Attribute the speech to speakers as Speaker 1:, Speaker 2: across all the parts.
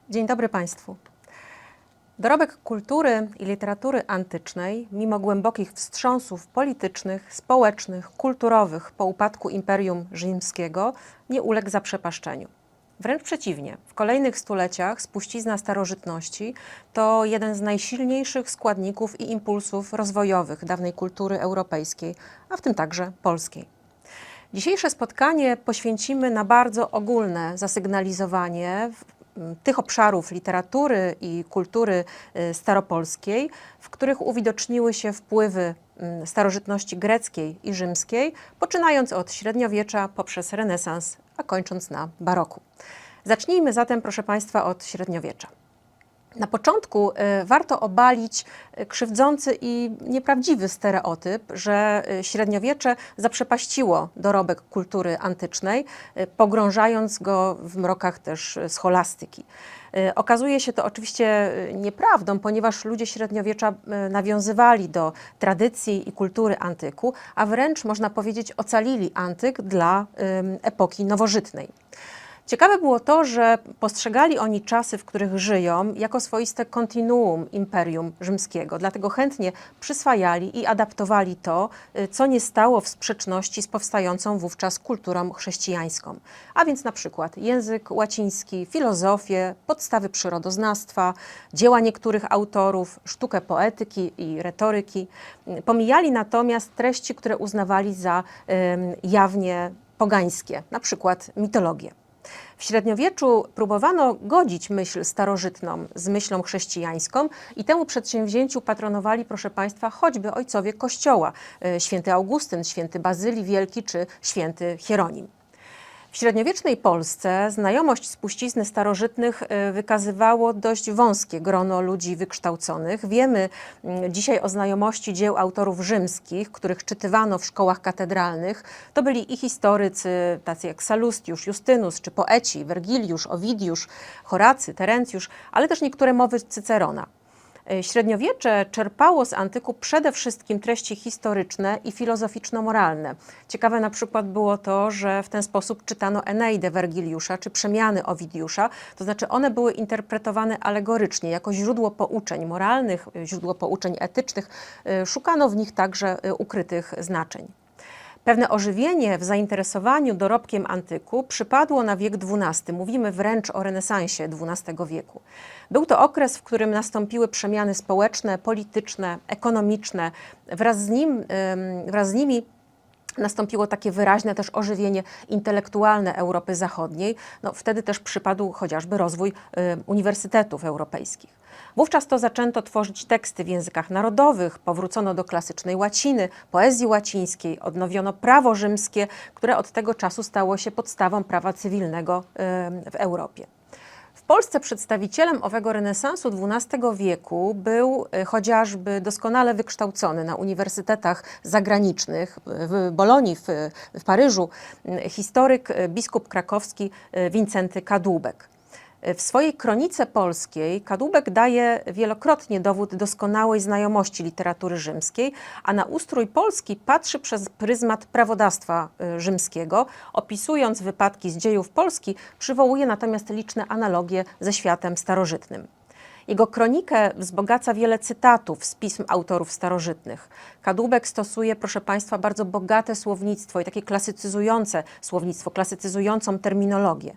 Speaker 1: Dzień dobry Państwu. Dorobek kultury i literatury antycznej, mimo głębokich wstrząsów politycznych, społecznych, kulturowych po upadku Imperium Rzymskiego, nie uległ zaprzepaszczeniu. Wręcz przeciwnie, w kolejnych stuleciach spuścizna starożytności to jeden z najsilniejszych składników i impulsów rozwojowych dawnej kultury europejskiej, a w tym także polskiej. Dzisiejsze spotkanie poświęcimy na bardzo ogólne zasygnalizowanie tych obszarów literatury i kultury staropolskiej, w których uwidoczniły się wpływy starożytności greckiej i rzymskiej, poczynając od średniowiecza poprzez renesans, a kończąc na baroku. Zacznijmy zatem, proszę Państwa, od średniowiecza. Na początku warto obalić krzywdzący i nieprawdziwy stereotyp, że średniowiecze zaprzepaściło dorobek kultury antycznej, pogrążając go w mrokach też scholastyki. Okazuje się to oczywiście nieprawdą, ponieważ ludzie średniowiecza nawiązywali do tradycji i kultury antyku, a wręcz można powiedzieć ocalili antyk dla epoki nowożytnej. Ciekawe było to, że postrzegali oni czasy, w których żyją, jako swoiste kontinuum Imperium Rzymskiego. Dlatego chętnie przyswajali i adaptowali to, co nie stało w sprzeczności z powstającą wówczas kulturą chrześcijańską. A więc na przykład język łaciński, filozofię, podstawy przyrodoznawstwa, dzieła niektórych autorów, sztukę poetyki i retoryki. Pomijali natomiast treści, które uznawali za jawnie pogańskie, na przykład mitologię. W średniowieczu próbowano godzić myśl starożytną z myślą chrześcijańską i temu przedsięwzięciu patronowali, proszę Państwa, choćby ojcowie Kościoła, święty Augustyn, święty Bazylii Wielki czy święty Hieronim. W średniowiecznej Polsce znajomość spuścizny starożytnych wykazywało dość wąskie grono ludzi wykształconych. Wiemy dzisiaj o znajomości dzieł autorów rzymskich, których czytywano w szkołach katedralnych. To byli i historycy, tacy jak Salustiusz, Justynus, czy poeci, Wergiliusz, Owidiusz, Horacy, Terencjusz, ale też niektóre mowy Cycerona. Średniowiecze czerpało z antyku przede wszystkim treści historyczne i filozoficzno-moralne. Ciekawe na przykład było to, że w ten sposób czytano Eneidę Wergiliusza czy Przemiany Owidiusza, to znaczy one były interpretowane alegorycznie, jako źródło pouczeń moralnych, źródło pouczeń etycznych. Szukano w nich także ukrytych znaczeń. Pewne ożywienie w zainteresowaniu dorobkiem antyku przypadło na wiek XII. Mówimy wręcz o renesansie XII wieku. Był to okres, w którym nastąpiły przemiany społeczne, polityczne, ekonomiczne. Wraz z nimi nastąpiło takie wyraźne też ożywienie intelektualne Europy Zachodniej. Wtedy też przypadł chociażby rozwój uniwersytetów europejskich. Wówczas to zaczęto tworzyć teksty w językach narodowych, powrócono do klasycznej łaciny, poezji łacińskiej, odnowiono prawo rzymskie, które od tego czasu stało się podstawą prawa cywilnego w Europie. W Polsce przedstawicielem owego renesansu XII wieku był chociażby doskonale wykształcony na uniwersytetach zagranicznych, w Bolonii, w Paryżu, historyk, biskup krakowski Wincenty Kadłubek. W swojej kronice polskiej Kadłubek daje wielokrotnie dowód doskonałej znajomości literatury rzymskiej, a na ustrój Polski patrzy przez pryzmat prawodawstwa rzymskiego. Opisując wypadki z dziejów Polski, przywołuje natomiast liczne analogie ze światem starożytnym. Jego kronikę wzbogaca wiele cytatów z pism autorów starożytnych. Kadłubek stosuje, proszę Państwa, bardzo bogate słownictwo i takie klasycyzujące słownictwo, klasycyzującą terminologię.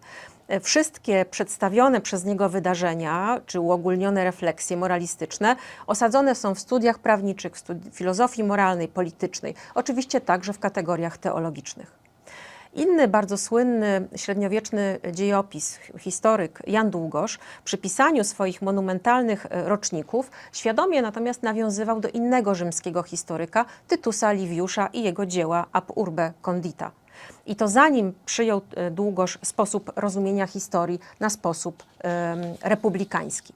Speaker 1: Wszystkie przedstawione przez niego wydarzenia, czy uogólnione refleksje moralistyczne osadzone są w studiach prawniczych, w filozofii moralnej, politycznej, oczywiście także w kategoriach teologicznych. Inny bardzo słynny średniowieczny dziejopis, historyk Jan Długosz, przy pisaniu swoich monumentalnych roczników świadomie natomiast nawiązywał do innego rzymskiego historyka, Tytusa Liviusza i jego dzieła Ab urbe condita. I to zanim przyjął Długosz sposób rozumienia historii na sposób republikański.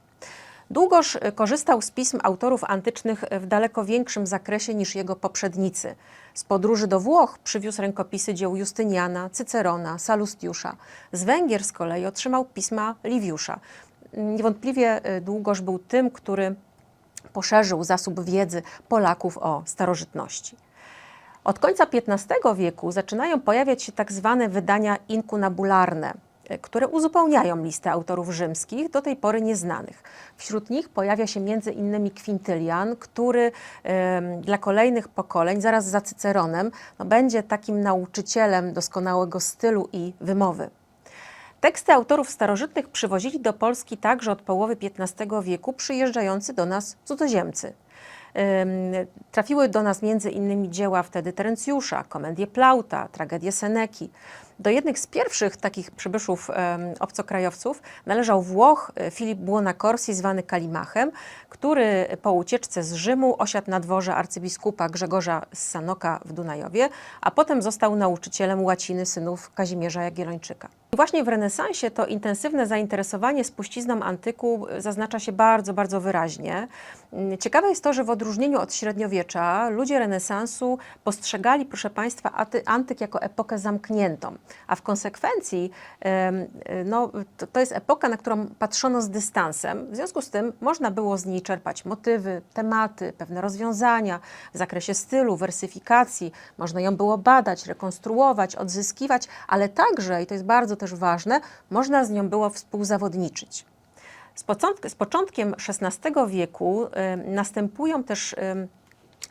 Speaker 1: Długosz korzystał z pism autorów antycznych w daleko większym zakresie niż jego poprzednicy. Z podróży do Włoch przywiózł rękopisy dzieł Justyniana, Cycerona, Salustiusza. Z Węgier z kolei otrzymał pisma Liviusza. Niewątpliwie Długosz był tym, który poszerzył zasób wiedzy Polaków o starożytności. Od końca XV wieku zaczynają pojawiać się tak zwane wydania inkunabularne. które uzupełniają listę autorów rzymskich, do tej pory nieznanych. Wśród nich pojawia się między innymi Kwintylian, który dla kolejnych pokoleń, zaraz za Cyceronem, będzie takim nauczycielem doskonałego stylu i wymowy. Teksty autorów starożytnych przywozili do Polski także od połowy XV wieku przyjeżdżający do nas cudzoziemcy. Trafiły do nas między innymi dzieła wtedy Terencjusza, komedie Plauta, tragedie Seneki. Do jednych z pierwszych takich przybyszów obcokrajowców należał Włoch Filip Buonaccorsi, zwany Kalimachem, który po ucieczce z Rzymu osiadł na dworze arcybiskupa Grzegorza z Sanoka w Dunajowie, a potem został nauczycielem łaciny synów Kazimierza Jagiellończyka. Właśnie w renesansie to intensywne zainteresowanie spuścizną antyku zaznacza się bardzo, bardzo wyraźnie. Ciekawe jest to, że w odróżnieniu od średniowiecza ludzie renesansu postrzegali, proszę Państwa, antyk jako epokę zamkniętą, a w konsekwencji to jest epoka, na którą patrzono z dystansem. W związku z tym można było z niej czerpać motywy, tematy, pewne rozwiązania w zakresie stylu, wersyfikacji. Można ją było badać, rekonstruować, odzyskiwać, ale także, i to jest bardzo też ważne, można z nią było współzawodniczyć. Z początkiem XVI wieku następują też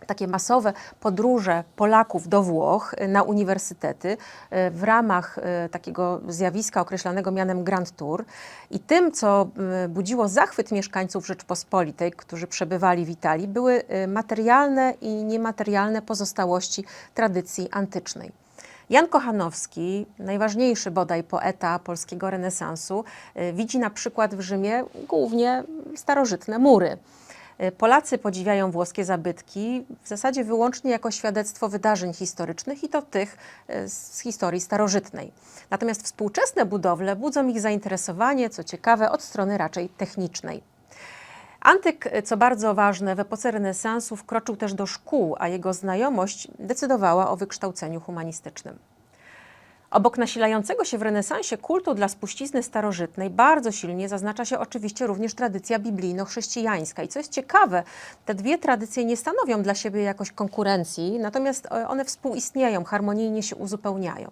Speaker 1: takie masowe podróże Polaków do Włoch na uniwersytety w ramach takiego zjawiska określanego mianem Grand Tour. I tym, co budziło zachwyt mieszkańców Rzeczpospolitej, którzy przebywali w Italii, były materialne i niematerialne pozostałości tradycji antycznej. Jan Kochanowski, najważniejszy bodaj poeta polskiego renesansu, widzi na przykład w Rzymie głównie starożytne mury. Polacy podziwiają włoskie zabytki w zasadzie wyłącznie jako świadectwo wydarzeń historycznych i to tych z historii starożytnej. Natomiast współczesne budowle budzą ich zainteresowanie, co ciekawe, od strony raczej technicznej. Antyk, co bardzo ważne, w epoce renesansu wkroczył też do szkół, a jego znajomość decydowała o wykształceniu humanistycznym. Obok nasilającego się w renesansie kultu dla spuścizny starożytnej bardzo silnie zaznacza się oczywiście również tradycja biblijno-chrześcijańska. I co jest ciekawe, te dwie tradycje nie stanowią dla siebie jakoś konkurencji, natomiast one współistnieją, harmonijnie się uzupełniają.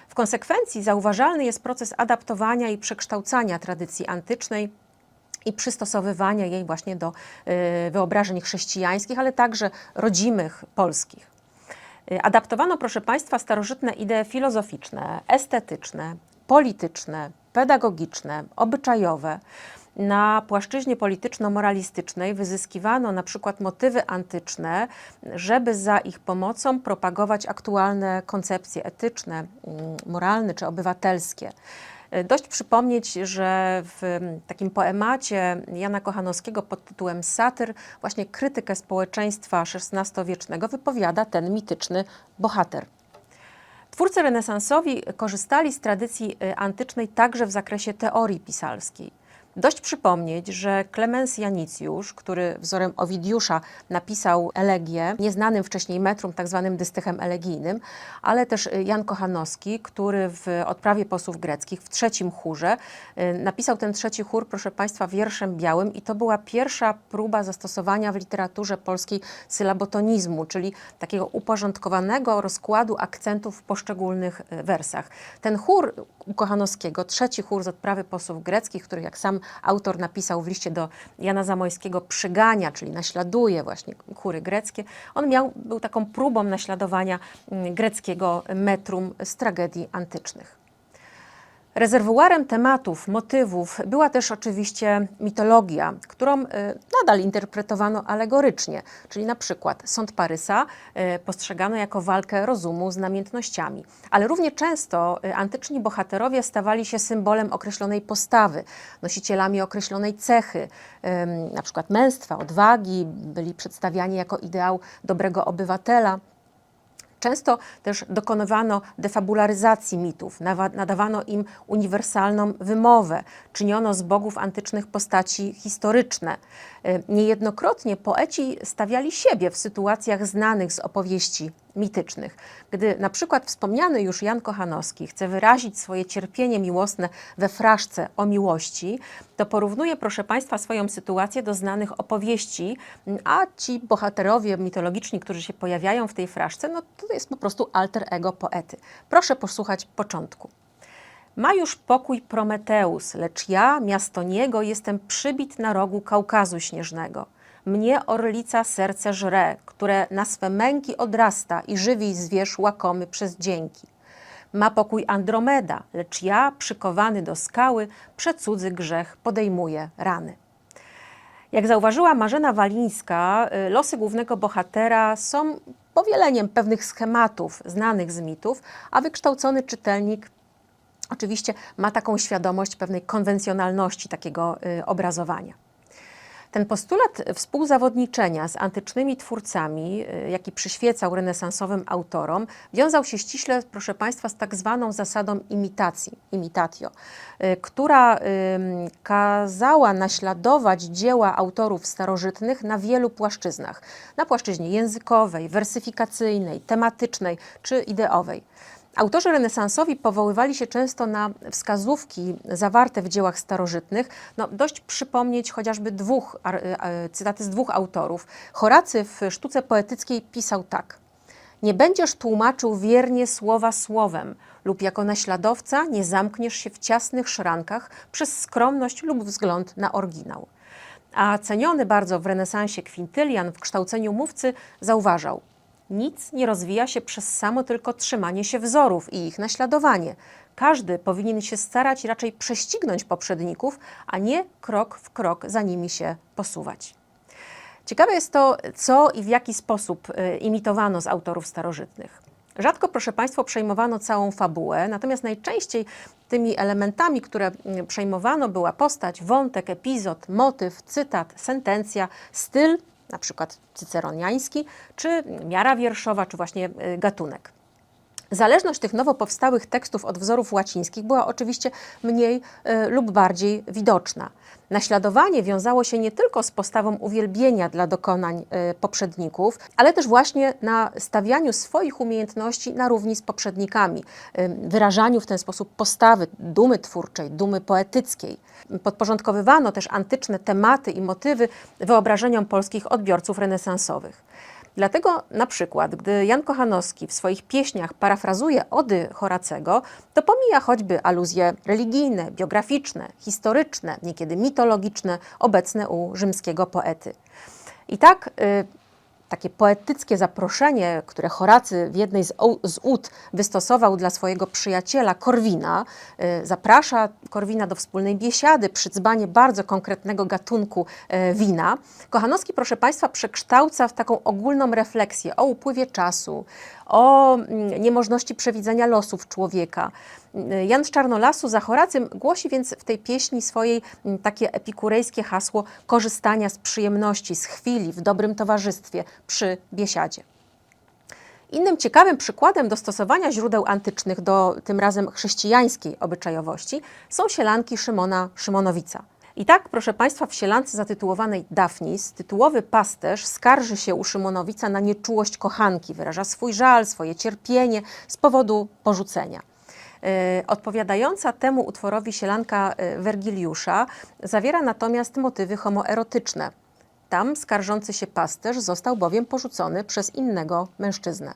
Speaker 1: W konsekwencji zauważalny jest proces adaptowania i przekształcania tradycji antycznej i przystosowywania jej właśnie do wyobrażeń chrześcijańskich, ale także rodzimych, polskich. Adaptowano, proszę Państwa, starożytne idee filozoficzne, estetyczne, polityczne, pedagogiczne, obyczajowe. Na płaszczyźnie polityczno-moralistycznej wyzyskiwano na przykład motywy antyczne, żeby za ich pomocą propagować aktualne koncepcje etyczne, moralne czy obywatelskie. Dość przypomnieć, że w takim poemacie Jana Kochanowskiego pod tytułem Satyr właśnie krytykę społeczeństwa XVI-wiecznego wypowiada ten mityczny bohater. Twórcy renesansowi korzystali z tradycji antycznej także w zakresie teorii pisalskiej. Dość przypomnieć, że Klemens Janicjusz, który wzorem Owidiusza napisał elegię, nieznanym wcześniej metrum, tak zwanym dystychem elegijnym, ale też Jan Kochanowski, który w Odprawie posłów greckich w trzecim chórze napisał ten trzeci chór, proszę Państwa, wierszem białym i to była pierwsza próba zastosowania w literaturze polskiej sylabotonizmu, czyli takiego uporządkowanego rozkładu akcentów w poszczególnych wersach. Ten chór u Kochanowskiego, trzeci chór z Odprawy posłów greckich, który jak sam autor napisał w liście do Jana Zamoyskiego, przygania, czyli naśladuje właśnie chóry greckie. Był taką próbą naśladowania greckiego metrum z tragedii antycznych. Rezerwuarem tematów, motywów była też oczywiście mitologia, którą nadal interpretowano alegorycznie, czyli na przykład sąd Parysa postrzegano jako walkę rozumu z namiętnościami, ale równie często antyczni bohaterowie stawali się symbolem określonej postawy, nosicielami określonej cechy, na przykład męstwa, odwagi, byli przedstawiani jako ideał dobrego obywatela. Często też dokonywano defabularyzacji mitów, nadawano im uniwersalną wymowę, czyniono z bogów antycznych postaci historyczne. Niejednokrotnie poeci stawiali siebie w sytuacjach znanych z opowieści mitycznych. Gdy na przykład wspomniany już Jan Kochanowski chce wyrazić swoje cierpienie miłosne we fraszce o miłości, to porównuje, proszę Państwa, swoją sytuację do znanych opowieści, a ci bohaterowie mitologiczni, którzy się pojawiają w tej fraszce, no to jest po prostu alter ego poety. Proszę posłuchać początku. Ma już pokój Prometeusz, lecz ja, miasto niego, jestem przybit na rogu Kaukazu śnieżnego. Mnie orlica serce żre, które na swe męki odrasta i żywi zwierz łakomy przez dzięki. Ma pokój Andromeda, lecz ja, przykowany do skały, przecudzy grzech podejmuję rany. Jak zauważyła Marzena Walińska, losy głównego bohatera są powieleniem pewnych schematów znanych z mitów, a wykształcony czytelnik oczywiście ma taką świadomość pewnej konwencjonalności takiego obrazowania. Ten postulat współzawodniczenia z antycznymi twórcami, jaki przyświecał renesansowym autorom, wiązał się ściśle, proszę Państwa, z tak zwaną zasadą imitacji, imitatio, która kazała naśladować dzieła autorów starożytnych na wielu płaszczyznach. Na płaszczyźnie językowej, wersyfikacyjnej, tematycznej czy ideowej. Autorzy renesansowi powoływali się często na wskazówki zawarte w dziełach starożytnych. Dość przypomnieć chociażby cytaty z dwóch autorów. Horacy w sztuce poetyckiej pisał tak: nie będziesz tłumaczył wiernie słowa słowem lub jako naśladowca nie zamkniesz się w ciasnych szrankach przez skromność lub wzgląd na oryginał. A ceniony bardzo w renesansie Kwintylian w kształceniu mówcy zauważał: nic nie rozwija się przez samo tylko trzymanie się wzorów i ich naśladowanie. Każdy powinien się starać raczej prześcignąć poprzedników, a nie krok w krok za nimi się posuwać. Ciekawe jest to, co i w jaki sposób imitowano z autorów starożytnych. Rzadko, proszę Państwa, przejmowano całą fabułę, natomiast najczęściej tymi elementami, które przejmowano, była postać, wątek, epizod, motyw, cytat, sentencja, styl, na przykład cyceroniański, czy miara wierszowa, czy właśnie gatunek. Zależność tych nowo powstałych tekstów od wzorów łacińskich była oczywiście mniej lub bardziej widoczna. Naśladowanie wiązało się nie tylko z postawą uwielbienia dla dokonań poprzedników, ale też właśnie na stawianiu swoich umiejętności na równi z poprzednikami, wyrażaniu w ten sposób postawy, dumy twórczej, dumy poetyckiej. Podporządkowywano też antyczne tematy i motywy wyobrażeniom polskich odbiorców renesansowych. Dlatego na przykład, gdy Jan Kochanowski w swoich pieśniach parafrazuje ody Horacego, to pomija choćby aluzje religijne, biograficzne, historyczne, niekiedy mitologiczne, obecne u rzymskiego poety. I tak takie poetyckie zaproszenie, które Horacy w jednej z ud wystosował dla swojego przyjaciela Korwina, zaprasza Korwina do wspólnej biesiady przy dzbanie bardzo konkretnego gatunku wina. Kochanowski, proszę Państwa, przekształca w taką ogólną refleksję o upływie czasu, o niemożności przewidzenia losów człowieka. Jan z Czarnolasu za Horacym głosi więc w tej pieśni swojej takie epikurejskie hasło korzystania z przyjemności, z chwili, w dobrym towarzystwie przy biesiadzie. Innym ciekawym przykładem dostosowania źródeł antycznych do tym razem chrześcijańskiej obyczajowości są sielanki Szymona Szymonowica. I tak, proszę Państwa, w sielance zatytułowanej Dafnis tytułowy pasterz skarży się u Szymonowica na nieczułość kochanki, wyraża swój żal, swoje cierpienie z powodu porzucenia. Odpowiadająca temu utworowi sielanka Wergiliusza zawiera natomiast motywy homoerotyczne. Tam skarżący się pasterz został bowiem porzucony przez innego mężczyznę.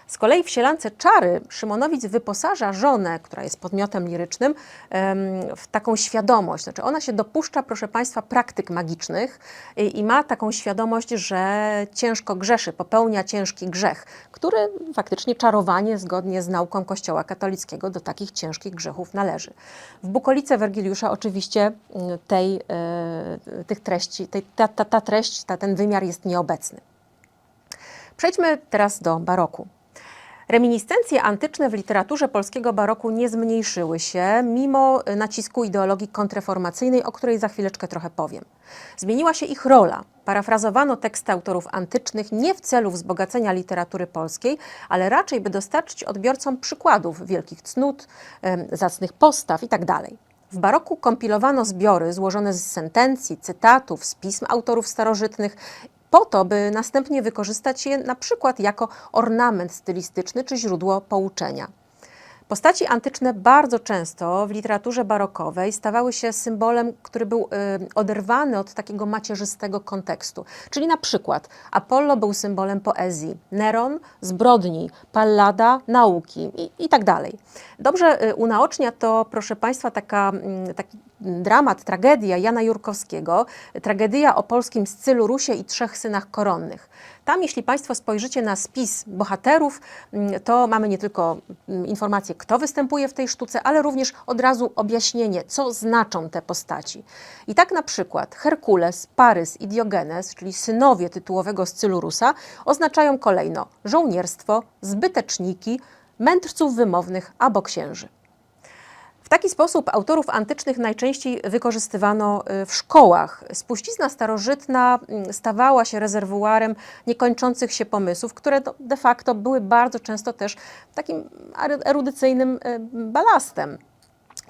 Speaker 1: Z kolei w sielance Czary Szymonowic wyposaża żonę, która jest podmiotem lirycznym, w taką świadomość. Znaczy ona się dopuszcza, proszę Państwa, praktyk magicznych i ma taką świadomość, że ciężko grzeszy, popełnia ciężki grzech, który faktycznie czarowanie zgodnie z nauką Kościoła katolickiego do takich ciężkich grzechów należy. W Bukolice Wergiliusza oczywiście tych treści, ten wymiar jest nieobecny. Przejdźmy teraz do baroku. Reminiscencje antyczne w literaturze polskiego baroku nie zmniejszyły się, mimo nacisku ideologii kontreformacyjnej, o której za chwileczkę trochę powiem. Zmieniła się ich rola. Parafrazowano teksty autorów antycznych nie w celu wzbogacenia literatury polskiej, ale raczej by dostarczyć odbiorcom przykładów wielkich cnót, zacnych postaw itd. W baroku kompilowano zbiory złożone z sentencji, cytatów, z pism autorów starożytnych, po to, by następnie wykorzystać je na przykład jako ornament stylistyczny czy źródło pouczenia. Postaci antyczne bardzo często w literaturze barokowej stawały się symbolem, który był oderwany od takiego macierzystego kontekstu. Czyli na przykład Apollo był symbolem poezji, Neron zbrodni, Pallada nauki i tak dalej. Dobrze unaocznia to, proszę Państwa, taki dramat, tragedia Jana Jurkowskiego, tragedia o polskim Scylu-Rusie i trzech synach koronnych. Tam, jeśli Państwo spojrzycie na spis bohaterów, to mamy nie tylko informację, kto występuje w tej sztuce, ale również od razu objaśnienie, co znaczą te postaci. I tak na przykład Herkules, Parys i Diogenes, czyli synowie tytułowego Scylu-Rusa, oznaczają kolejno żołnierstwo, zbyteczniki, mędrców wymownych albo księży. W taki sposób autorów antycznych najczęściej wykorzystywano w szkołach. Spuścizna starożytna stawała się rezerwuarem niekończących się pomysłów, które de facto były bardzo często też takim erudycyjnym balastem.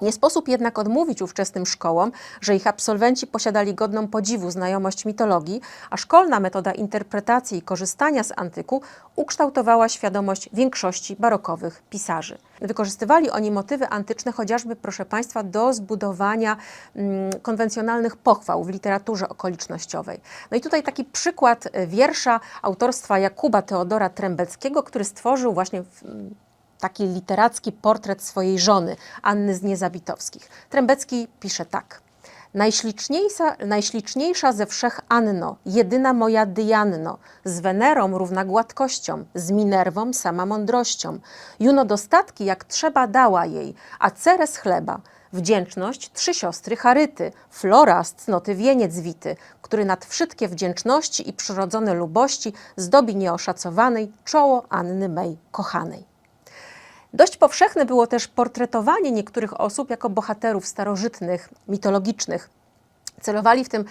Speaker 1: Nie sposób jednak odmówić ówczesnym szkołom, że ich absolwenci posiadali godną podziwu znajomość mitologii, a szkolna metoda interpretacji i korzystania z antyku ukształtowała świadomość większości barokowych pisarzy. Wykorzystywali oni motywy antyczne chociażby, proszę Państwa, do zbudowania konwencjonalnych pochwał w literaturze okolicznościowej. No i tutaj taki przykład wiersza autorstwa Jakuba Teodora Trębeckiego, który stworzył właśnie taki literacki portret swojej żony, Anny z Niezabitowskich. Trębecki pisze tak. Najśliczniejsza ze wszech Anno, jedyna moja Dianno, z Wenerą równa gładkością, z Minerwą sama mądrością. Juno dostatki jak trzeba dała jej, a Ceres chleba. Wdzięczność trzy siostry Charyty, Flora z cnoty wieniec wity, który nad wszystkie wdzięczności i przyrodzone lubości zdobi nieoszacowanej czoło Anny mej kochanej. Dość powszechne było też portretowanie niektórych osób jako bohaterów starożytnych, mitologicznych. Celowali w tym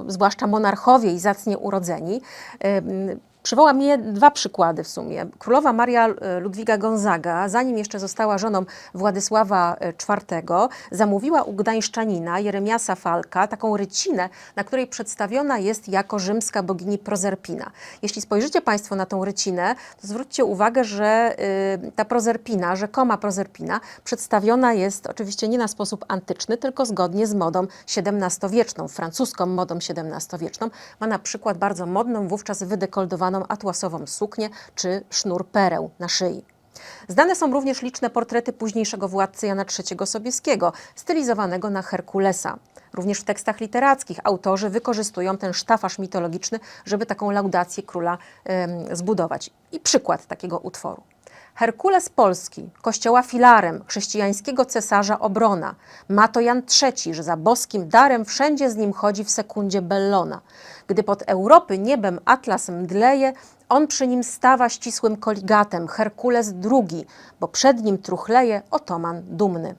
Speaker 1: zwłaszcza monarchowie i zacnie urodzeni. Przywołam dwa przykłady w sumie. Królowa Maria Ludwiga Gonzaga, zanim jeszcze została żoną Władysława IV, zamówiła u gdańszczanina Jeremiasa Falka taką rycinę, na której przedstawiona jest jako rzymska bogini Prozerpina. Jeśli spojrzycie Państwo na tą rycinę, to zwróćcie uwagę, że ta Prozerpina, rzekoma Prozerpina, przedstawiona jest oczywiście nie na sposób antyczny, tylko zgodnie z modą XVII-wieczną, francuską modą XVII-wieczną. Ma na przykład bardzo modną, wówczas wydekoldowaną atłasową suknię czy sznur pereł na szyi. Znane są również liczne portrety późniejszego władcy Jana III Sobieskiego, stylizowanego na Herkulesa. Również w tekstach literackich autorzy wykorzystują ten sztafaż mitologiczny, żeby taką laudację króla zbudować. I przykład takiego utworu. Herkules Polski, kościoła filarem, chrześcijańskiego cesarza obrona. Ma to Jan III, że za boskim darem wszędzie z nim chodzi w sekundzie Bellona. Gdy pod Europy niebem atlas mdleje, on przy nim stawa ścisłym koligatem, Herkules II, bo przed nim truchleje otoman dumny.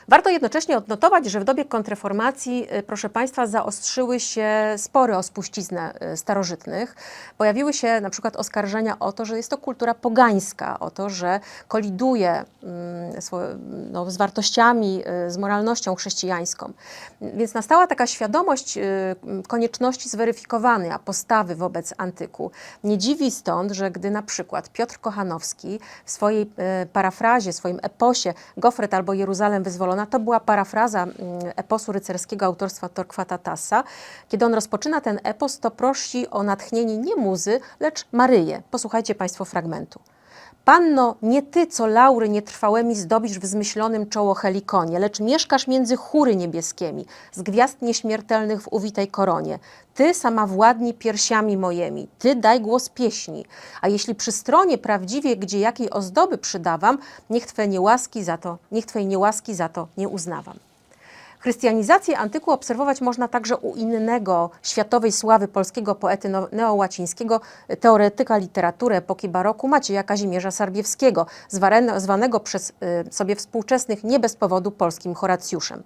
Speaker 1: Warto jednocześnie odnotować, że w dobie kontrreformacji, proszę Państwa, zaostrzyły się spory o spuściznę starożytnych. Pojawiły się na przykład oskarżenia o to, że jest to kultura pogańska, o to, że koliduje z wartościami, z moralnością chrześcijańską. Więc nastała taka świadomość konieczności zweryfikowania postawy wobec antyku. Nie dziwi stąd, że gdy na przykład Piotr Kochanowski w swojej parafrazie, swoim eposie Gofret albo Jeruzalem wyzwolona, to była parafraza eposu rycerskiego autorstwa Torquata Tassa. Kiedy on rozpoczyna ten epos, to prosi o natchnienie nie muzy, lecz Maryję. Posłuchajcie Państwo fragmentu. Panno, nie ty, co laury nietrwałemi zdobisz w zmyślonym czoło helikonie, lecz mieszkasz między chóry niebieskiemi, z gwiazd nieśmiertelnych w uwitej koronie. Ty sama władnij piersiami mojemi, ty daj głos pieśni, a jeśli przy stronie prawdziwie, gdzie jakiej ozdoby przydawam, niech Twej niełaski za to nie uznawam. Chrystianizację antyku obserwować można także u innego światowej sławy polskiego poety neołacińskiego, teoretyka literatury epoki baroku Macieja Kazimierza Sarbiewskiego, zwanego przez sobie współczesnych nie bez powodu polskim Horacjuszem.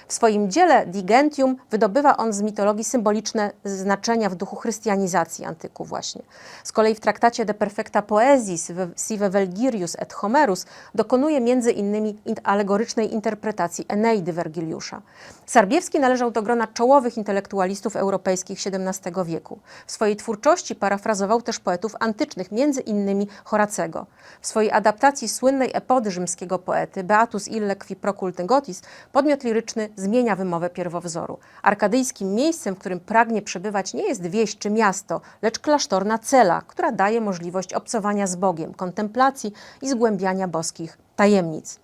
Speaker 1: W swoim dziele Digentium wydobywa on z mitologii symboliczne znaczenia w duchu chrystianizacji antyku właśnie. Z kolei w traktacie De Perfecta Poesis sive Vergilius et Homerus dokonuje m.in. alegorycznej interpretacji Eneidy Wergiliusza. Sarbiewski należał do grona czołowych intelektualistów europejskich XVII wieku. W swojej twórczości parafrazował też poetów antycznych, m.in. Horacego. W swojej adaptacji słynnej epody rzymskiego poety Beatus ille qui procultem Gotis podmiot liryczny zmienia wymowę pierwowzoru. Arkadyjskim miejscem, w którym pragnie przebywać, nie jest wieś czy miasto, lecz klasztorna cela, która daje możliwość obcowania z Bogiem, kontemplacji i zgłębiania boskich tajemnic.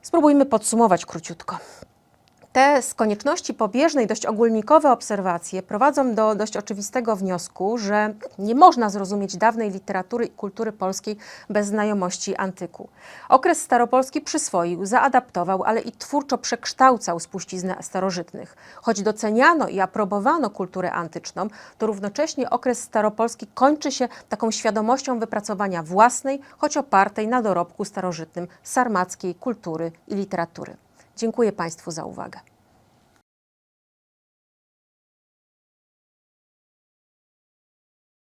Speaker 1: Spróbujmy podsumować króciutko. Te z konieczności pobieżnej dość ogólnikowe obserwacje prowadzą do dość oczywistego wniosku, że nie można zrozumieć dawnej literatury i kultury polskiej bez znajomości antyku. Okres staropolski przyswoił, zaadaptował, ale i twórczo przekształcał spuścizn starożytnych. Choć doceniano i aprobowano kulturę antyczną, to równocześnie okres staropolski kończy się taką świadomością wypracowania własnej, choć opartej na dorobku starożytnym sarmackiej kultury i literatury. Dziękuję Państwu za uwagę.